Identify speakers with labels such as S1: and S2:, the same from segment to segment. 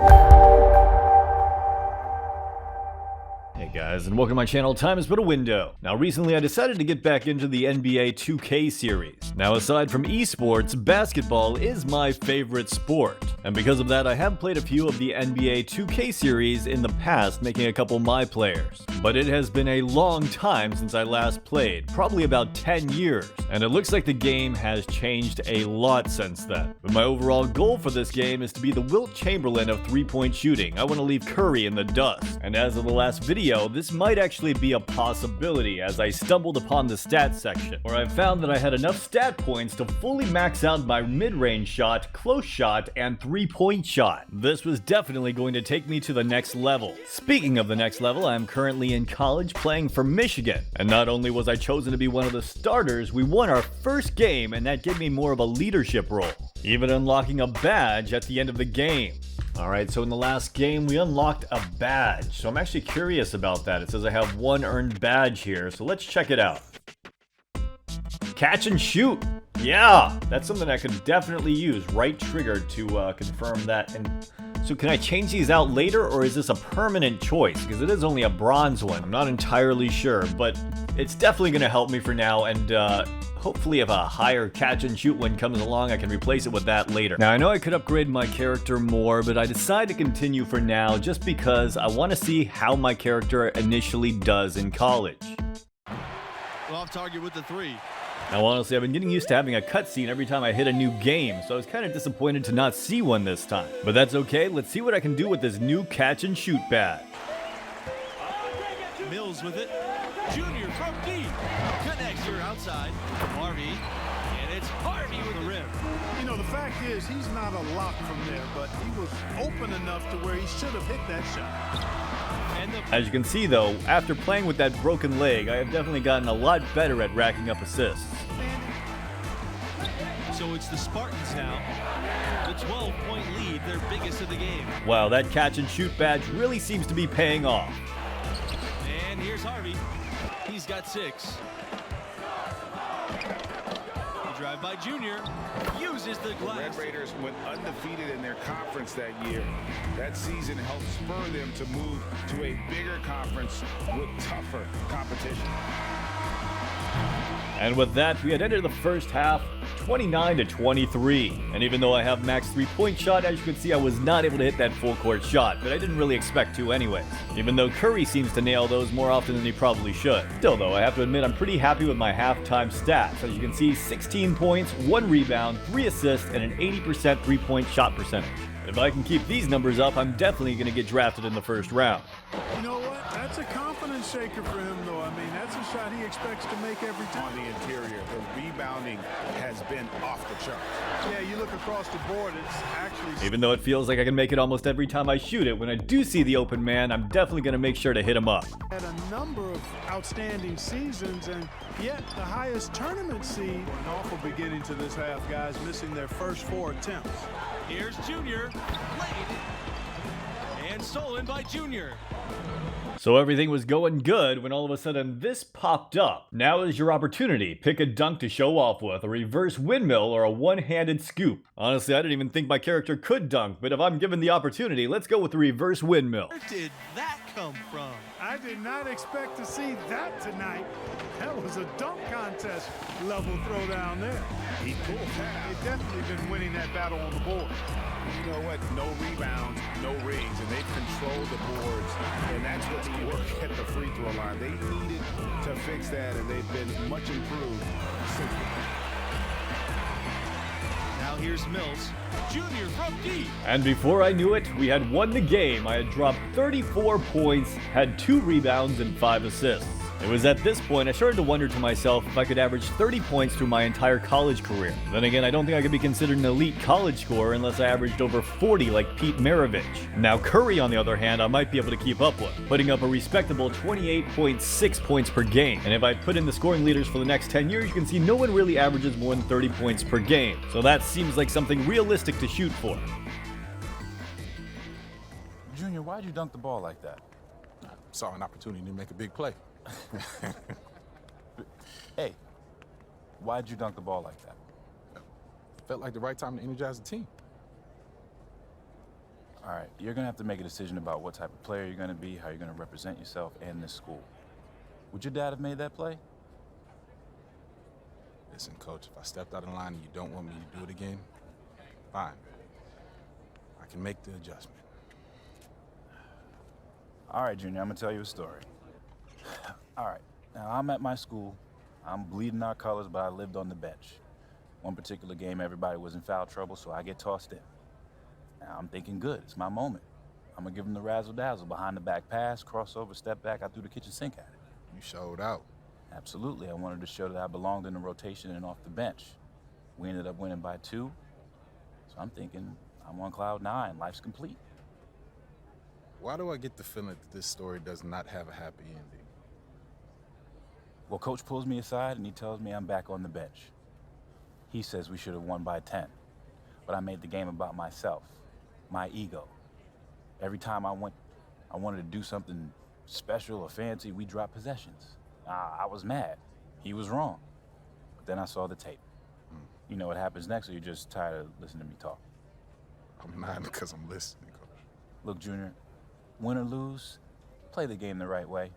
S1: Hey guys, and welcome to my channel, Time is But a Window. Now recently I decided to get back into the NBA 2K series. Now aside from esports, basketball is my favorite sport. And because of that, I have played a few of the NBA 2K series in the past, making a couple my players. But it has been a long time since I last played, probably about 10 years. And it looks like the game has changed a lot since then. But my overall goal for this game is to be the Wilt Chamberlain of three-point shooting. I want to leave Curry in the dust. And as of the last video, this might actually be a possibility as I stumbled upon the stats section, where I found that I had enough stat points to fully max out my mid-range shot, close shot, and three-point shot. This was definitely going to take me to the next level. Speaking of the next level, I am currently in college playing for Michigan. And not only was I chosen to be one of the starters, we won our first game, and that gave me more of a leadership role, even unlocking a badge at the end of the game. Alright, so in the last game, we unlocked a badge. So I'm actually curious about that. It says I have one earned badge here, so let's check it out. Catch and shoot! Yeah! That's something I could definitely use. Right trigger to confirm that. And so can I change these out later, or is this a permanent choice? Because it is only a bronze one. I'm not entirely sure, but it's definitely going to help me for now, and hopefully if a higher catch and shoot one comes along, I can replace it with that later. Now I know I could upgrade my character more, but I decided to continue for now just because I want to see how my character initially does in college.
S2: Off target with the three.
S1: Now honestly, I've been getting used to having a cutscene every time I hit a new game, so I was kind of disappointed to not see one this time. But that's okay, let's see what I can do with this new catch and shoot badge.
S2: Mills with it. Junior from deep. Connects her outside. Harvey. And it's Harvey with the rim.
S3: You know, the fact is, he's not a lock from there, but he was open enough to where he should have hit that shot.
S2: And
S1: as you can see though, after playing with that broken leg, I have definitely gotten a lot better at racking up assists.
S2: So it's the Spartans now. The 12-point lead, their biggest of the game.
S1: Wow, that catch and shoot badge really seems to be paying off.
S2: And here's Harvey. He's got 6. The drive by Junior. Uses the glass.
S4: The Red Raiders went undefeated in their conference that year. That season helped spur them to move to a bigger conference with tougher competition.
S1: And with that, we had ended the first half 29-23. And even though I have max three-point shot, as you can see, I was not able to hit that full court shot, but I didn't really expect to anyways. Even though Curry seems to nail those more often than he probably should. Still though, I have to admit I'm pretty happy with my halftime stats. As you can see, 16 points, 1 rebound, 3 assists, and an 80% three-point shot percentage. If I can keep these numbers up, I'm definitely going to get drafted in the first round.
S3: You know what? That's a confidence shaker for him, though. I mean, that's a shot he expects to make every time.
S4: On the interior, the rebounding has been off the charts.
S3: Yeah, you look across the board, it's actually...
S1: Even though it feels like I can make it almost every time I shoot it, when I do see the open man, I'm definitely going to make sure to hit him up.
S3: Had a number of outstanding seasons, and yet the highest tournament seed. An awful beginning to this half, guys, missing their first 4 attempts.
S2: Here's Junior. Laid. And stolen by Junior.
S1: So everything was going good when all of a sudden this popped up. Now is your opportunity. Pick a dunk to show off with, a reverse windmill, or a one-handed scoop. Honestly, I didn't even think my character could dunk, but if I'm given the opportunity, let's go with the reverse windmill.
S2: Where did that come from?
S3: I did not expect to see that tonight. That was a dunk contest level throwdown there.
S4: He pulled that.
S3: They've definitely been winning that battle on the board.
S4: You know what? No rebounds, no rings, and they control the boards, and that's what's work at the free throw line. They needed to fix that, and they've been much improved since then.
S2: Now here's Mills. Junior from deep.
S1: And before I knew it, we had won the game. I had dropped 34 points, had 2 rebounds, and 5 assists. It was at this point I started to wonder to myself if I could average 30 points through my entire college career. Then again, I don't think I could be considered an elite college scorer unless I averaged over 40 like Pete Maravich. Now Curry, on the other hand, I might be able to keep up with, putting up a respectable 28.6 points per game. And if I put in the scoring leaders for the next 10 years, you can see no one really averages more than 30 points per game. So that seems like something realistic to shoot for.
S5: Junior, why'd you dunk the ball like that? Saw an opportunity to make a big play. Hey, why'd you dunk the ball like that? Felt like the right time to energize the team. All right, you're gonna have to make a decision about what type of player you're gonna be, how you're gonna represent yourself and this school. Would your dad have made that play?
S4: Listen, Coach, if I stepped out of line and you don't want me to do it again, fine. I can make the adjustment.
S5: All right, Junior, I'm gonna tell you a story. All right, now I'm at my school. I'm bleeding our colors, but I lived on the bench. One particular game, everybody was in foul trouble, so I get tossed in. Now I'm thinking, good, it's my moment. I'm gonna give him the razzle-dazzle, behind the back pass, crossover, step back, I threw the kitchen sink at it.
S4: You showed out.
S5: Absolutely, I wanted to show that I belonged in the rotation and off the bench. We ended up winning by 2, so I'm thinking, I'm on cloud 9, life's complete.
S4: Why do I get the feeling that this story does not have a happy ending?
S5: Well, Coach pulls me aside and he tells me I'm back on the bench. He says we should have won by 10, but I made the game about myself, my ego. Every time I wanted to do something special or fancy, we dropped possessions. I was mad. He was wrong. But then I saw the tape. You know what happens next, or you're just tired of listening to me talk?
S4: I'm not, because I'm listening, Coach.
S5: Look, Junior, win or lose, play the game the right way.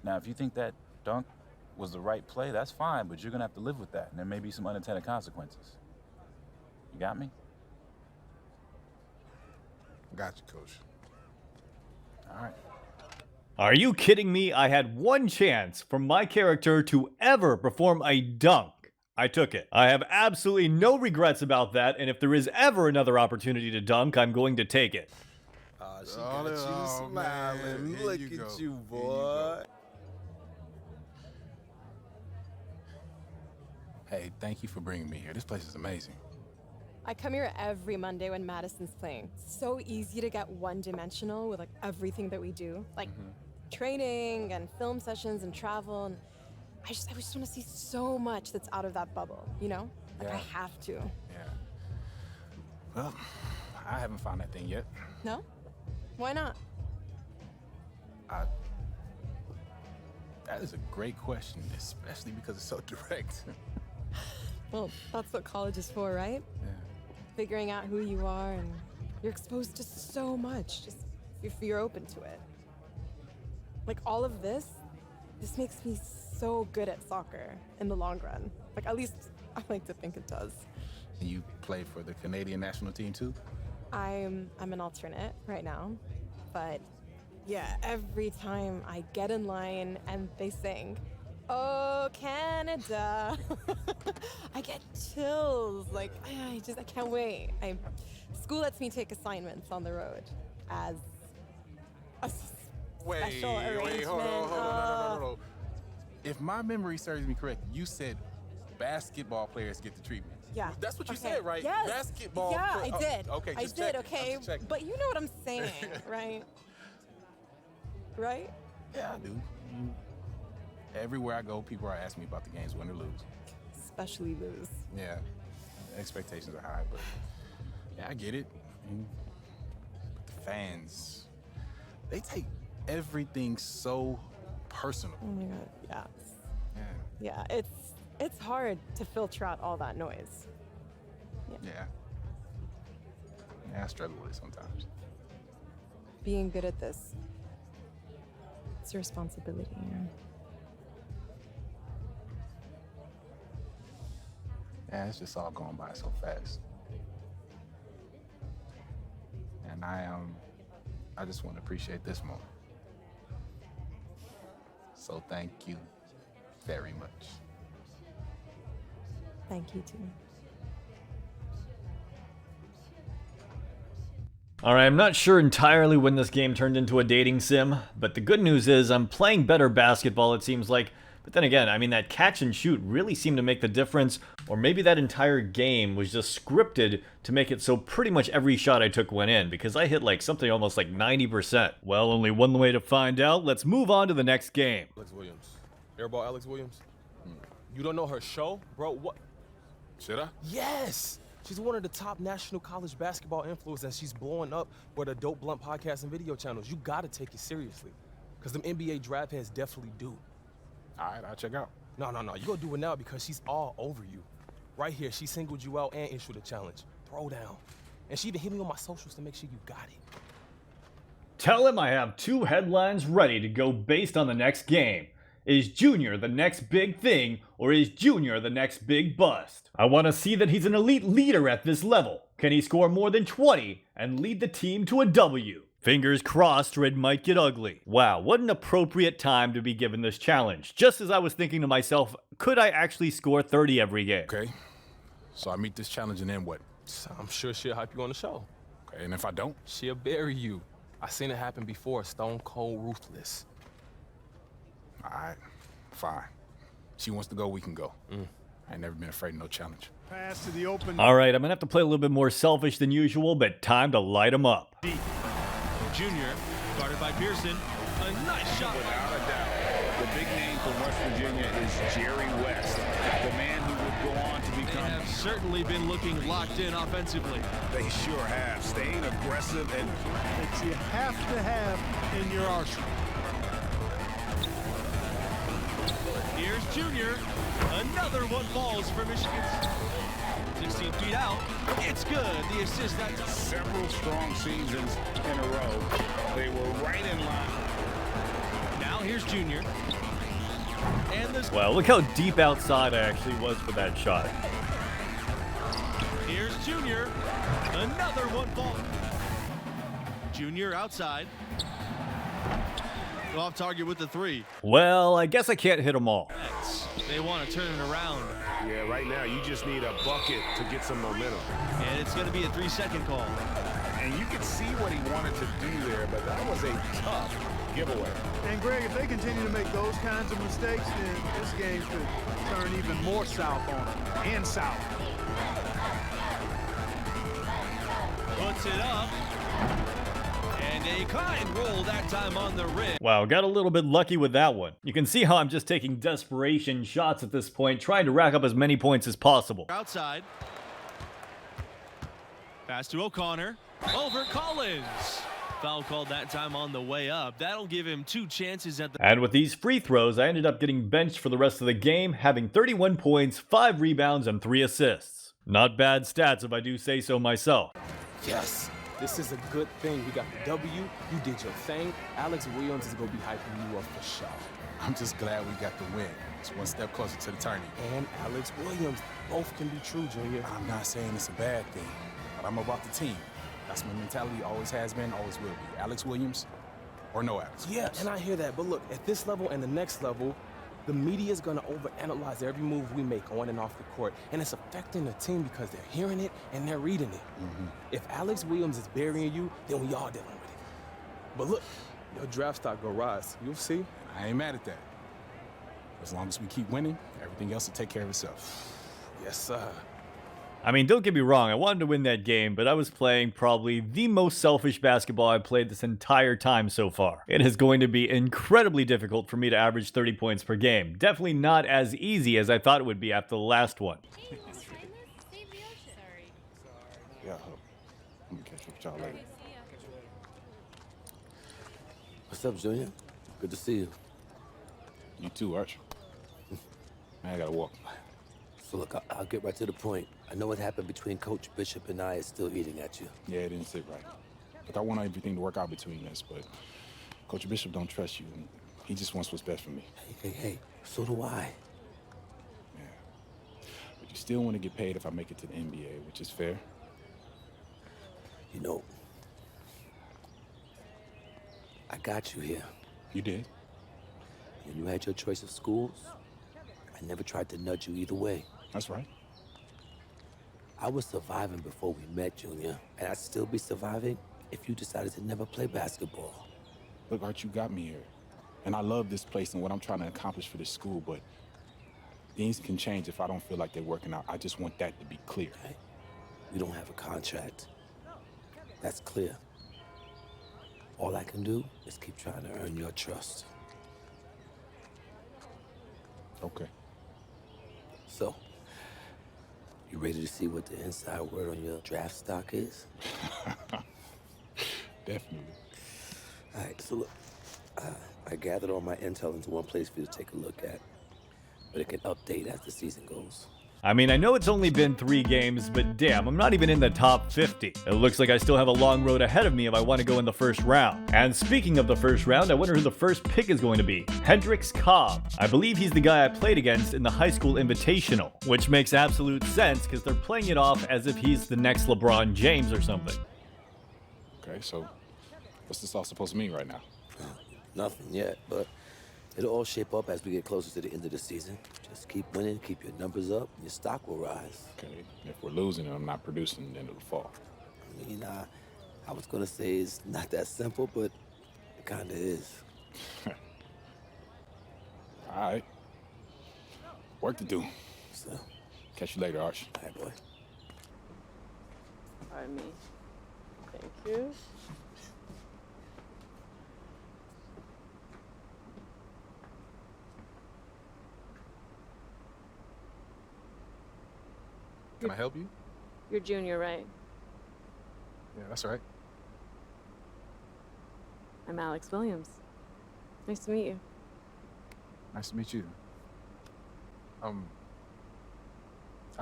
S5: Now, if you think that dunk was the right play, that's fine, but you're gonna have to live with that, and there may be some unintended consequences. You got me?
S4: Got you, Coach.
S5: All right.
S1: Are you kidding me? I had one chance for my character to ever perform a dunk. I took it. I have absolutely no regrets about that, and if there is ever another opportunity to dunk, I'm going to take it.
S6: She got you smiling.
S4: Man. Here
S6: Look
S4: you
S6: at
S4: go.
S6: you,
S4: Here you
S6: boy.
S4: Hey, thank you for bringing me here. This place is amazing.
S7: I come here every Monday when Madison's playing. It's so easy to get one-dimensional with like everything that we do, like training and film sessions and travel. And I just want to see so much that's out of that bubble, you know? Like I have to.
S4: Yeah. Well, I haven't found that thing yet.
S7: No? Why not?
S4: That is a great question, especially because it's so direct.
S7: Well, that's what college is for, right?
S4: Yeah.
S7: Figuring out who you are, and you're exposed to so much, just if you're open to it. Like all of this makes me so good at soccer in the long run. Like at least I like to think it does.
S4: And you play for the Canadian national team too?
S7: I'm an alternate right now, but yeah, every time I get in line and they sing, "Oh, Canada," I get chills. Like I can't wait. School lets me take assignments on the road as a special arrangement.
S4: hold on. No. If my memory serves me correct, you said basketball players get the treatment.
S7: Yeah.
S4: That's what you
S7: Okay.
S4: said, right?
S7: Yes.
S4: Basketball.
S7: Yeah, I did.
S4: Okay,
S7: I
S4: just
S7: did.
S4: checking.
S7: Okay,
S4: I'm just checking.
S7: but you know what I'm saying, right? Right?
S4: Yeah, I do. Everywhere I go, people are asking me about the games, win or lose.
S7: Especially lose.
S4: Yeah, expectations are high, but yeah, I get it. But the fans, they take everything so personal.
S7: Oh my God. Yeah.
S4: Yeah.
S7: Yeah. It's hard to filter out all that noise.
S4: Yeah, I struggle with it sometimes.
S7: Being good at this, it's a responsibility. You know?
S4: Yeah, it's just all going by so fast. And I just want to appreciate this moment. So thank you very much.
S7: Thank you too.
S1: Alright, I'm not sure entirely when this game turned into a dating sim, but the good news is I'm playing better basketball, it seems like. But then again, I mean, that catch and shoot really seemed to make the difference, or maybe that entire game was just scripted to make it so pretty much every shot I took went in, because I hit like something almost like 90%. Well, only one way to find out. Let's move on to the next game.
S6: Alex Williams. Airball Alex Williams? You don't know her show? Bro, what?
S4: Should I?
S6: Yes! She's one of the top national college basketball influencers, and she's blowing up with the Dope Blunt podcast and video channels. You gotta take it seriously, because them NBA draft heads definitely do.
S4: All right, I'll check out.
S6: No, you gonna do it now because she's all over you. Right here, she singled you out and issued a challenge. Throw down. And she even hit me on my socials to make sure you got it.
S1: Tell him I have 2 headlines ready to go based on the next game. Is Junior the next big thing, or is Junior the next big bust? I want to see that he's an elite leader at this level. Can he score more than 20 and lead the team to a W? Fingers crossed or it might get ugly. Wow, what an appropriate time to be given this challenge. Just as I was thinking to myself, could I actually score 30 every game?
S4: Okay, so I meet this challenge and then what?
S6: So I'm sure she'll hype you on the show.
S4: Okay, and if I don't?
S6: She'll bury you. I seen it happen before, stone cold ruthless.
S4: All right, fine. She wants to go, we can go. I ain't never been afraid of no challenge.
S3: Pass to the open.
S1: Alright, I'm gonna have to play a little bit more selfish than usual, but time to light him up.
S2: Junior, guarded by Pearson. A nice shot.
S4: Without a doubt, the big name from West Virginia is Jerry West, the man who would go on to
S2: They
S4: become.
S2: have certainly been looking locked in offensively.
S4: They sure have. Staying aggressive and
S3: That you have to have in your arsenal.
S2: Here's Junior. Another one falls for Michigan. 16 feet out. It's good. The assist that time.
S4: several strong seasons in a row. They were right in line.
S2: Now here's Junior. And this.
S1: Wow, look how deep outside I actually was for that shot.
S2: Here's Junior. Another one fall. Junior outside. Off target with the 3.
S1: Well, I guess I can't hit them all.
S2: They want to turn it around.
S8: Yeah, right now you just need a bucket to get some momentum.
S2: And it's going to be a 3-second call.
S4: And you could see what he wanted to do there, but that was a tough giveaway.
S3: And Greg, if they continue to make those kinds of mistakes, then this game could turn even more south on them. And south.
S2: Puts it up. And a kind roll that time on the rim.
S1: Wow, got a little bit lucky with that one. You can see how I'm just taking desperation shots at this point, trying to rack up as many points as possible.
S2: Outside. Pass to O'Connor. Over Collins. Foul called that time on the way up. That'll give him 2 chances at the...
S1: And with these free throws, I ended up getting benched for the rest of the game, having 31 points, 5 rebounds, and 3 assists. Not bad stats if I do say so myself.
S6: Yes, this is a good thing. We got the W. You did your thing. Alex Williams is going to be hyping you up for sure.
S5: I'm just glad we got the win. It's one step closer to the tourney.
S6: And Alex Williams. Both can be true, Junior.
S5: I'm not saying it's a bad thing, but I'm about the team. That's my mentality, always has been, always will be. Alex Williams or no Alex
S6: Yeah,
S5: Williams.
S6: and I hear that. But look, at this level and the next level, the media is going to overanalyze every move we make on and off the court. And it's affecting the team because they're hearing it and they're reading it. If Alex Williams is burying you, then we all dealing with it. But look, your draft stock will rise. You'll see.
S5: I ain't mad at that. As long as we keep winning, everything else will take care of itself.
S6: Yes, sir.
S1: I mean, don't get me wrong, I wanted to win that game, but I was playing probably the most selfish basketball I've played this entire time so far. It is going to be incredibly difficult for me to average 30 points per game. Definitely not as easy as I thought it would be after the last one.
S5: Yeah, I'm gonna catch up with y'all later.
S9: What's up, Junior? Good to see you.
S5: You too, Arch. Man, I gotta walk.
S9: So look, I'll get right to the point. I know what happened between Coach Bishop and I is still eating at you.
S5: Yeah, it didn't sit right. Look, I want everything to work out between us, but Coach Bishop don't trust you. And he just wants what's best for me.
S9: Hey, so do I.
S5: Yeah. But you still want to get paid if I make it to the NBA, which is fair.
S9: You know, I got you here.
S5: You did?
S9: When you had your choice of schools, I never tried to nudge you either way.
S5: That's right.
S9: I was surviving before we met, Junior, and I'd still be surviving if you decided to never play basketball.
S5: Look, Art, you got me here. And I love this place and what I'm trying to accomplish for this school, but things can change if I don't feel like they're working out. I just want that to be clear.
S9: Okay? We don't have a contract. That's clear. All I can do is keep trying to earn your trust.
S5: Okay.
S9: So, you ready to see what the inside word on your draft stock is?
S5: Definitely.
S9: All right, so look, I gathered all my intel into one place for you to take a look at, but it can update as the season goes.
S1: I mean, I know it's only been 3 games, but damn, I'm not even in the top 50. It looks like I still have a long road ahead of me if I want to go in the first round. And speaking of the first round, I wonder who the first pick is going to be. Hendrix Cobb. I believe he's the guy I played against in the high school invitational, which makes absolute sense because they're playing it off as if he's the next LeBron James or something.
S10: Okay, so what's this all supposed to mean right now?
S9: Nothing yet, but it'll all shape up as we get closer to the end of the season. Just keep winning, keep your numbers up, and your stock will rise.
S10: Okay, if we're losing and I'm not producing at the end of the fall.
S9: I mean, I was gonna say it's not that simple, but it kinda is.
S10: All right. Work to do.
S9: So,
S10: Catch you later, Arch.
S9: all right, boy.
S11: Pardon me. Thank you.
S10: Can I help you?
S11: You're Junior, right?
S10: Yeah, that's right.
S11: I'm Alex Williams. Nice to meet you.
S10: Nice to meet you. How'd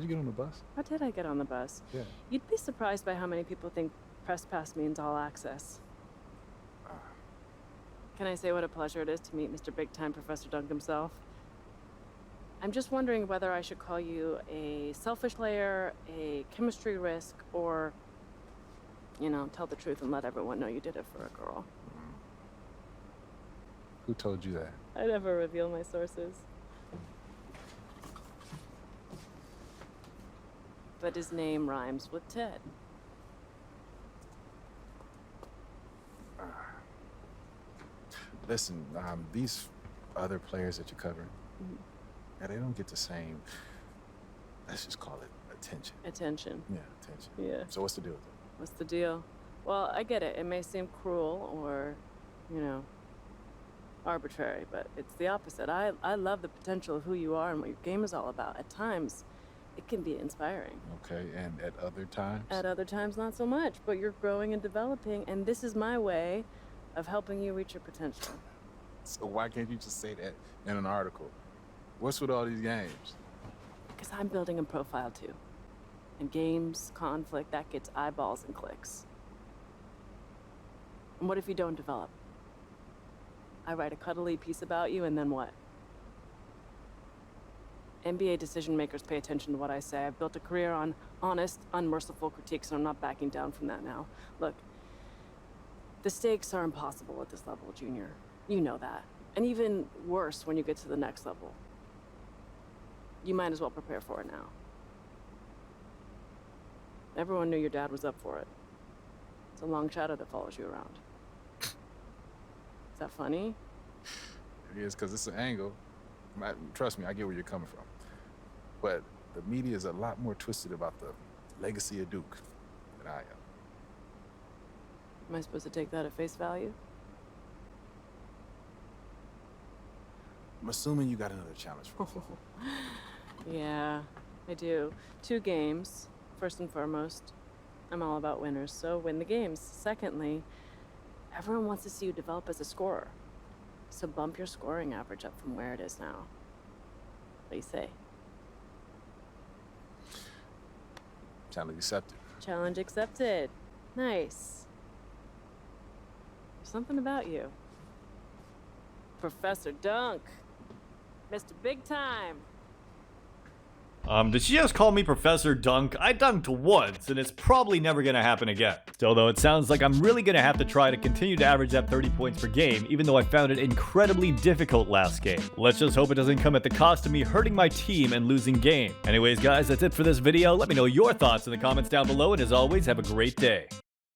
S10: you get on the bus?
S11: How did I get on the bus?
S10: Yeah.
S11: You'd be surprised by how many people think press pass means all access. Can I say what a pleasure it is to meet Mr. Big Time Professor Dunk himself? I'm just wondering whether I should call you a selfish player, a chemistry risk, or, you know, tell the truth and let everyone know you did it for a girl.
S10: Who told you that?
S11: I never reveal my sources. But his name rhymes with Ted.
S10: Listen, these other players that you're covering, yeah, they don't get the same, let's just call it attention.
S11: Attention.
S10: Yeah, attention.
S11: Yeah.
S10: So what's the deal with it?
S11: What's the deal? Well, I get it. It may seem cruel or, you know, arbitrary, but it's the opposite. I love the potential of who you are and what your game is all about. At times, it can be inspiring.
S10: Okay, and at other times?
S11: At other times, not so much, but you're growing and developing, and this is my way of helping you reach your potential.
S10: So why can't you just say that in an article? What's with all these games?
S11: Because I'm building a profile too. And games, conflict, that gets eyeballs and clicks. And what if you don't develop? I write a cuddly piece about you, and then what? NBA decision makers pay attention to what I say. I've built a career on honest, unmerciful critiques, and I'm not backing down from that now. Look, the stakes are impossible at this level, Junior. You know that. And even worse when you get to the next level. You might as well prepare for it now. Everyone knew your dad was up for it. It's a long shadow that follows you around. Is that funny?
S10: It is, because it's an angle. Trust me, I get where you're coming from. But the media is a lot more twisted about the legacy of Duke than I am.
S11: Am I supposed to take that at face value?
S10: I'm assuming you got another challenge for me.
S11: Yeah, I do. 2 games, first and foremost. I'm all about winners, so win the games. Secondly, everyone wants to see you develop as a scorer. So bump your scoring average up from where it is now. What do you say?
S10: Challenge accepted.
S11: Challenge accepted. Nice. There's something about you. Professor Dunk. Mr. Big Time.
S1: Did she just call me Professor Dunk? I dunked once, and it's probably never gonna happen again. Still though, it sounds like I'm really gonna have to try to continue to average that 30 points per game, even though I found it incredibly difficult last game. Let's just hope it doesn't come at the cost of me hurting my team and losing game. Anyways guys, that's it for this video. Let me know your thoughts in the comments down below, and as always, have a great day.